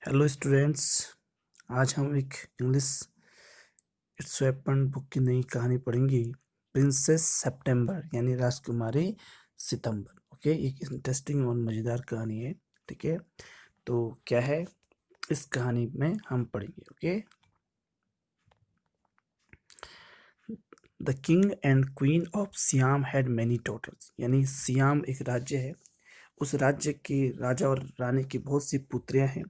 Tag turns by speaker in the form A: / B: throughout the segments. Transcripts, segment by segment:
A: Hello students. आज हम एक इंग्लिश इट्स वेपन बुक की नई कहानी पढ़ेंगे। प्रिंसेस सितंबर यानी राजकुमारी सितंबर। ओके, एक इंटरेस्टिंग और मज़ेदार कहानी है। ठीक है, तो क्या है इस कहानी में हम पढ़ेंगे। Okay, the king and queen of Siam had many daughters. यानी सियाम एक राज्य है, उस राज्य के राजा और रानी की बहुत सी पुत्रियां हैं।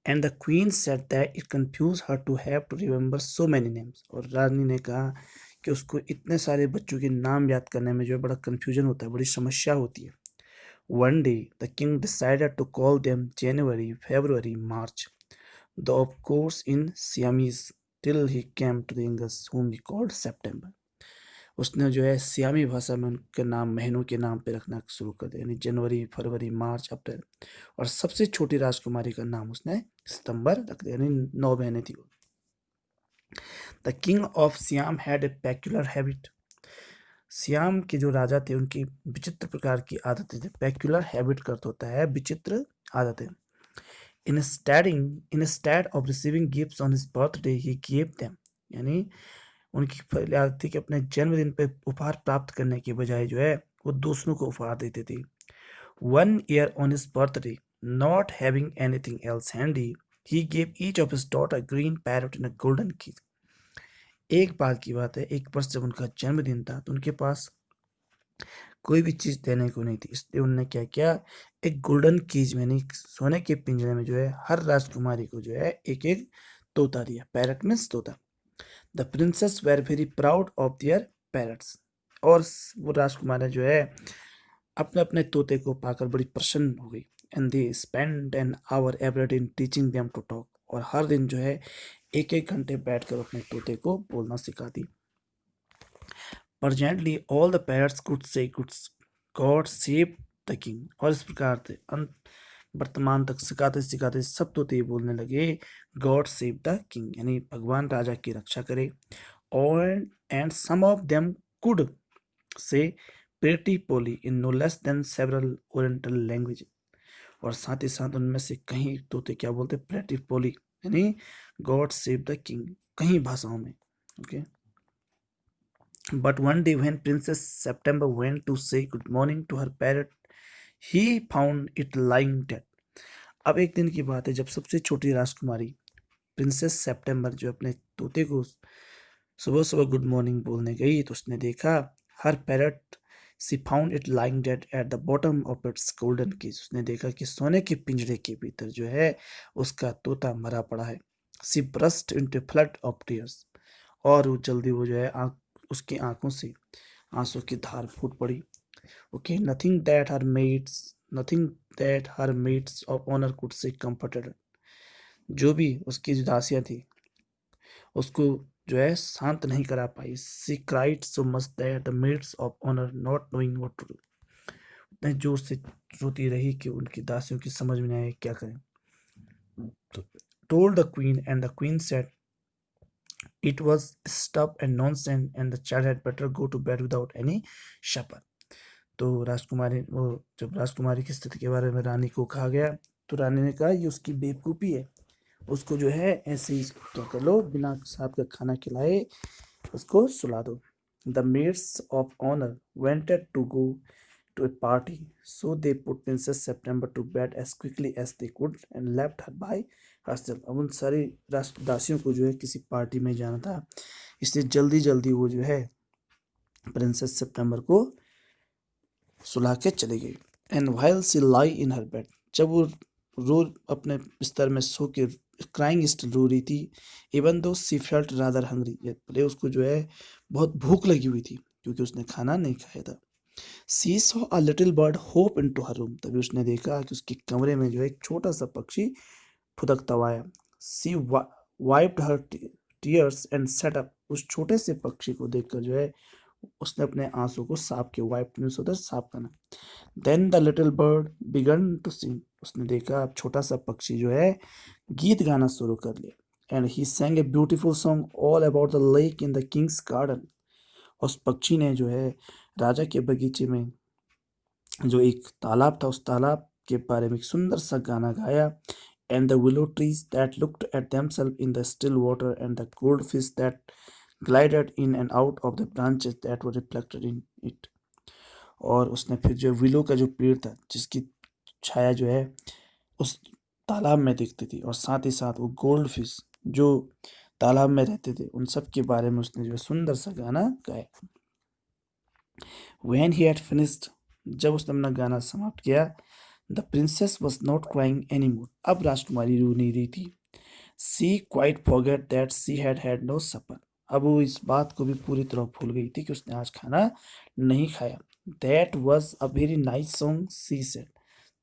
A: And the queen said that it confused her to have to remember so many names। और रानी ने कहा कि उसको इतने सारे बच्चों के नाम याद करने में जो है बड़ा कंफ्यूजन होता है, बड़ी समस्या होती है। One day the king decided to call them January, February, March, though of course in Siamese, till he came to the English whom he called September। उसने जो है सियामी भाषा में उनके नाम महीनों के नाम पे रखना शुरू कर दिया, यानी जनवरी, फरवरी, मार्च, अप्रैल। और सबसे छोटी राजकुमारी का नाम उसने सितंबर रख दिया, यानी 9 महीने थी वो। The king of Siam had a peculiar habit. Siam के जो राजा थे उनकी विचित्र प्रकार की आदतें थी। पेक्युलर हैबिट का अर्थ होता है विचित्र आदतें। Instead of receiving gifts on his birthday, he gave them। यानी उनकी पहली आदत थी कि अपने जन्मदिन पे उपहार प्राप्त करने की बजाय जो है वो दूसरों को उपहार देते थे। One year on his birthday, not having anything else handy, he gave each of his daughter a green parrot and a golden key। एक बार की बात है, एक वर्ष जब उनका जन्मदिन था तो उनके पास कोई भी चीज देने को नहीं थी, इसलिए उन्होंने क्या किया, एक गोल्डन कीज में, यानी सोने के पिंजरे में जो है हर राजकुमारी को जो है एक एक तोता दिया। पैरट मीन्स तोता। The princess were very proud of their parrots. और वो राजकुमारी जो है अपने अपने तोते को पाकर बड़ी प्रसन्न हो गई। And they spend an hour every day in teaching them to talk. और हर दिन जो है एक एक घंटे बैठकर अपने तोते को बोलना सिखाती। Presently all the parrots could say God save the king। और इस प्रकार से वर्तमान तक सिखाते सिखाते सब तोते ये बोलने लगे गॉड सेव द किंग, यानी भगवान राजा की रक्षा करे। और and some of them could say pretty Polly in no less than several oriental language. और साथ ही साथ उनमें से कहीं तोते क्या बोलते प्रेटी पोली, यानी गॉड सेव द किंग, कहीं भाषाओं में। Okay, But one day when Princess September went to say good morning to her parrot, he found it lying dead। अब एक दिन की बात है जब सबसे छोटी राजकुमारी प्रिंसेस सितंबर जो अपने तोते को सुबह सुबह गुड मॉर्निंग बोलने गई तो उसने देखा her parrot she found it lying dead at the bottom of its golden cage. उसने देखा कि सोने के पिंजरे के भीतर जो है उसका तोता मरा पड़ा है। She burst into flood of tears. और वो जल्दी वो जो है उसकी आंखों से आंसू की धार फूट पड़ी। Okay, nothing that her maids of honour could say comforted. जो भी उसकी जो दासियां थी उसको जो है शांत नहीं करा पाई। She cried so much that the maids of honour not knowing what to do. इतने जोर से रोती रही कि उनकी दासियों की समझ में नहीं आया क्या करें। Told the queen and the queen said it was stuff and nonsense and the child had better go to bed without any supper। तो राजकुमारी वो जब राजकुमारी की स्थिति के बारे में रानी को कहा गया तो रानी ने कहा ये उसकी बेवकूफ़ी है, उसको जो है ऐसे ही क्या कर लो, बिना साथ का खाना खिलाए उसको सुला दो। The maids of honour wanted to go to a party, so they put Princess September to bed as quickly as they could and left her by herself। अब उन सारी दासियों को जो है किसी पार्टी में जाना था, इसलिए जल्दी जल्दी वो जो है प्रिंसेस सितंबर को सुला के चली गई। And while she lie in her bed, जब वो रो अपने बिस्तर में सो के क्राइंग स्टिल रो रही थी, इवन दो सी फेल्ट रादर हंग्री, भले उसको जो है बहुत भूख लगी हुई थी क्योंकि उसने खाना नहीं खाया था। She saw a little bird hop into her room, तभी उसने देखा कि उसके कमरे में जो है एक छोटा सा पक्षी फुदकता हुआ आया। She wiped her tears and sat up, उस छोटे से पक्षी को देखकर जो है उसने अपने आंसू को साफ किया। वाइप मीन्स होता है साफ करना। Then the little bird began to sing, उसने देखा अब छोटा सा पक्षी जो है गीत गाना शुरू कर लिया। And he sang a beautiful song all about the lake in the Kings garden. उस पक्षी ने जो है राजा के बगीचे में जो एक तालाब था उस तालाब के बारे में एक सुंदर सा गाना गाया। and the willow trees that looked at themselves in the still water, and the goldfish that glided in and out of the branches that were reflected in it. और उसने फिर जो विलो का जो पेड़ था जिसकी छाया जो है उस तालाब में दिखती थी, और साथ ही साथ वो गोल्ड फिश जो तालाब में रहते थे, उन सब के बारे में उसने जो है सुंदर सा गाना गाया। When he had finished, जब उसने अपना गाना समाप्त किया, the princess was not crying anymore. अब राजकुमारी रो नहीं रही थी। She quite forgot that she had had no supper. अब वो इस बात को भी पूरी तरह भूल गई थी कि उसने आज खाना नहीं खाया। That was a very nice song, she said.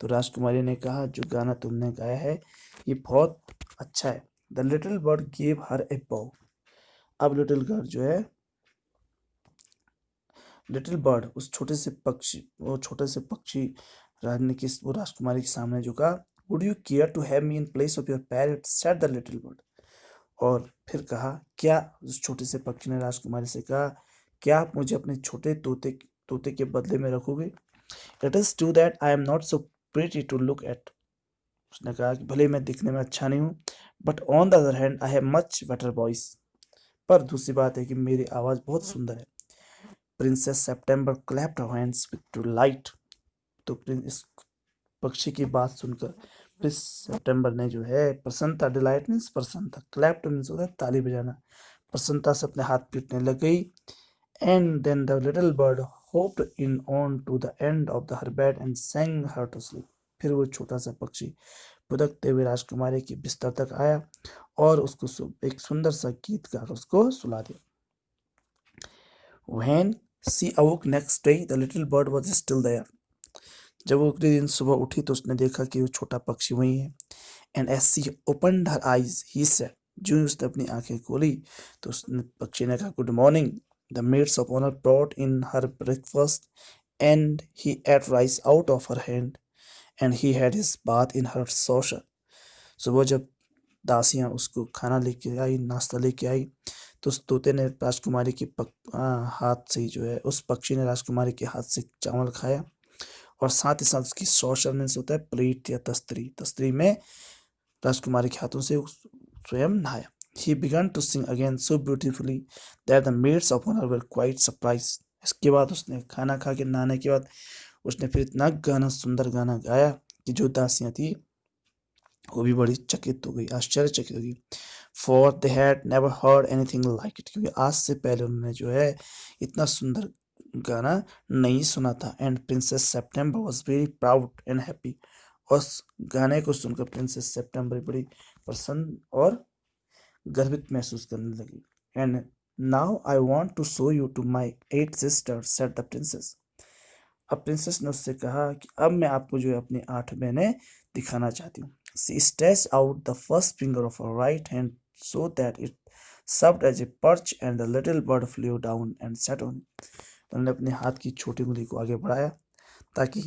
A: तो राजकुमारी ने कहा, जो गाना तुमने गाया है ये बहुत अच्छा है। The little bird gave her a bow. अब लिटिल गर्ल जो है, लिटिल बर्ड उस छोटे से पक्षी, वो छोटे से पक्षी रानी की वो राजकुमारी के सामने झुका। Would you care to have me in place of your parrot, said the little bird. और फिर कहा, क्या, उस छोटे से पक्षी ने राजकुमारी से कहा, क्या आप मुझे अपने छोटे तोते तोते के बदले में रखोगे? It is true that I am not so pretty to look at. उसने कहा कि भले मैं दिखने में अच्छा नहीं हूँ, but on the other hand I have much better voice. पर दूसरी बात है कि मेरी आवाज़ बहुत सुंदर है। Princess September clapped her hands with delight. तो इस पक्षी की बात सुनकर प्रिंस सेप्टेम्बर ने जो है प्रसन्नता, डिलाइट मीन्स प्रसन्नता, क्लैप्ड मीन्स होता है ताली बजाना, प्रसन्नता से अपने हाथ पीटने लग गई। And then the little bird hopped in on to the end of the her bed and sang her to sleep. फिर वो छोटा सा पक्षी फुदकते हुए राजकुमारी के बिस्तर तक आया और उसको एक सुंदर सा गीत गाकर उसको सुला दिया। When she awoke next day, the little bird was still there. जब वो अगले दिन सुबह उठी तो उसने देखा कि वो छोटा पक्षी वहीं है। And as she opened her eyes, he said, जो ही उसने अपनी आंखें खोली तो उसने पक्षी ने कहा, good morning. The maids of honor brought in her breakfast, and he ate rice out of her hand, and he had his bath in her saucer. सुबह जब दासियां उसको खाना लेके आई, नाश्ता लेके आई, तो उस तोते ने राजकुमारी के हाथ से ही जो है, उस पक्षी ने राजकुमारी के हाथ से चावल खाया, और साथ ही साथ उसकी सॉशर मीन्स होता है प्लेट या तस्तरी, तस्तरी में राजकुमारी के हाथों से स्वयं नहाया। He began to sing again so beautifully that the maids of honor were quite surprised. इसके बाद उसने खाना खा के नहाने के बाद उसने फिर इतना गाना, सुंदर गाना गाया कि जो दासियां थी वो भी बड़ी चकित हो गई, आश्चर्यचकित हो गई। For they had never heard anything like it. क्योंकि आज से पहले उन्होंने जो है इतना सुंदर गाना नहीं सुना था। And princess September was very proud and happy. उस गाने को सुनकर प्रिंसेस सेप्टेम्बर बड़ी प्रसन्न और गर्वित महसूस करने लगी। And now I want to show you to my 8 sisters, said the princess. अब प्रिंसेस ने उससे कहा कि अब मैं आपको जो है अपनी 8 बहनें दिखाना चाहती हूँ। She stretched out the first finger of her right hand so that it served as a perch, and the little bird flew down and sat on it. उन्होंने अपने हाथ की छोटी उंगली को आगे बढ़ाया ताकि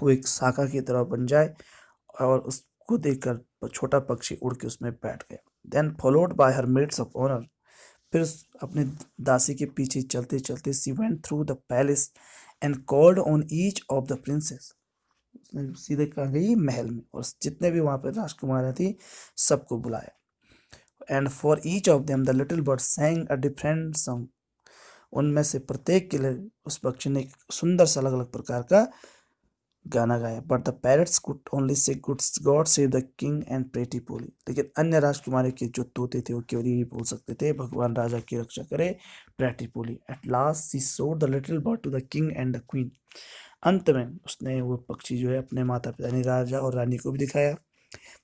A: वो एक शाखा की तरह बन जाए, और उसको देखकर छोटा पक्षी उड़ के उसमें बैठ गया। Then followed by her maids of honour, फिर अपने दासी के पीछे चलते चलते she went through the palace and called on each of the princess. उसने सीधे कहा गई महल में, और जितने भी वहां पर राजकुमार थी सबको बुलाया। And for each of them the little bird sang a different song. उनमें से प्रत्येक के लिए उस पक्षी ने एक सुंदर सा अलग अलग प्रकार का गाना गाया। But the parrots could only say God save the king and pretty Polly. लेकिन अन्य राजकुमारी के जो तोते थे वो केवल यही बोल सकते थे, भगवान राजा की रक्षा करे, pretty Polly. At last she showed the little bird to the king and the queen. अंत में उसने वो पक्षी जो है अपने माता पिता यानी राजा और रानी को भी दिखाया।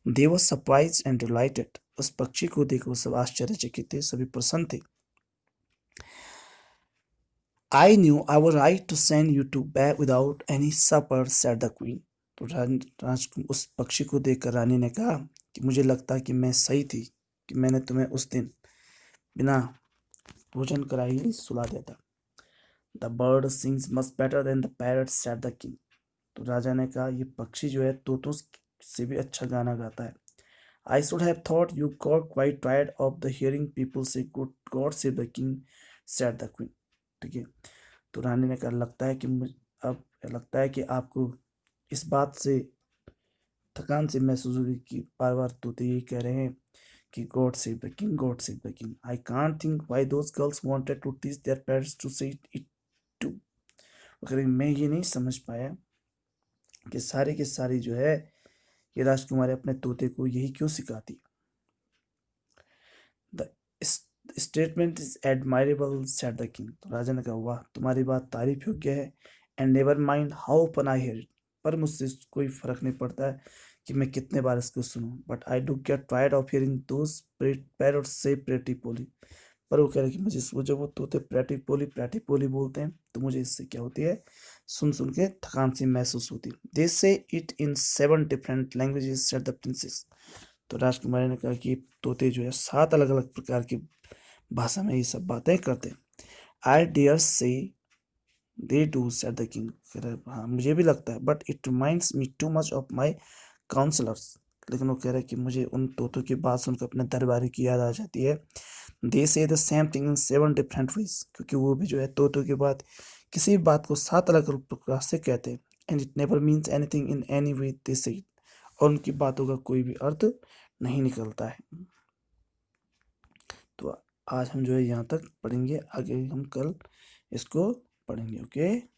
A: दे वर सरप्राइज एंड डिलाइटेड। उस पक्षी को देखो सब आश्चर्यचकित थे, सभी प्रसन्न थे। I knew I was right to send you to bed without any supper, said the queen. तो उस पक्षी को देखकर रानी ने कहा कि मुझे लगता कि मैं सही थी कि मैंने तुम्हें उस दिन बिना भोजन कराए ही सुला दिया था। The bird sings much better than the parrot, said the king. तो राजा ने कहा ये पक्षी जो है तोतों से भी अच्छा गाना गाता है। I should have thought you got quite tired of the hearing people say good God save the king, said the queen. ठीक है, तो रानी ने कहा लगता है कि अब लगता है कि आपको इस बात से थकान से महसूस हुई कि बार बार तोते यही कह रहे हैं कि God save the king, God save the king. I can't think why those girls wanted to teach their parents to say it too. अगर मैं ये नहीं समझ पाया कि सारी की सारी जो है ये राजकुमारी अपने तोते को यही क्यों सिखाती। The statement is admirable said the king. तो राजा ने कहा वाह, तुम्हारी बात तारीफ योग्य है। And never mind how often I hear it. पर मुझसे कोई फर्क नहीं पड़ता है कि मैं कितने बार इसको सुनूं। But I do get tired of hearing those parrots से प्रेटी पोली। पर वो कह रहे कि मुझे वो जब वो तोते प्रेटी पोली बोलते हैं तो मुझे इससे क्या होती है, सुन सुन के थकान सी महसूस होती है। दे से it in 7 different languages said the princess. तो राजकुमारी ने कहा कि तोते जो है 7 अलग अलग प्रकार की भाषा में ये सब बातें करते हैं। I dare say they do said the king. हाँ मुझे भी लगता है, but it reminds me too much of my counsellors. लेकिन वो कह रहे हैं कि मुझे उन तोतों की बात सुनकर अपने दरबारी की याद आ जाती है। दे से the same thing in 7 different ways. क्योंकि वो भी जो है तोतों की बात, किसी भी बात को 7 अलग अलग प्रकार से कहते हैं। And it never means anything in any way they say. और उनकी बातों का कोई भी अर्थ नहीं निकलता है। तो आज हम जो है यहाँ तक पढ़ेंगे, आगे हम कल इसको पढ़ेंगे। ओके।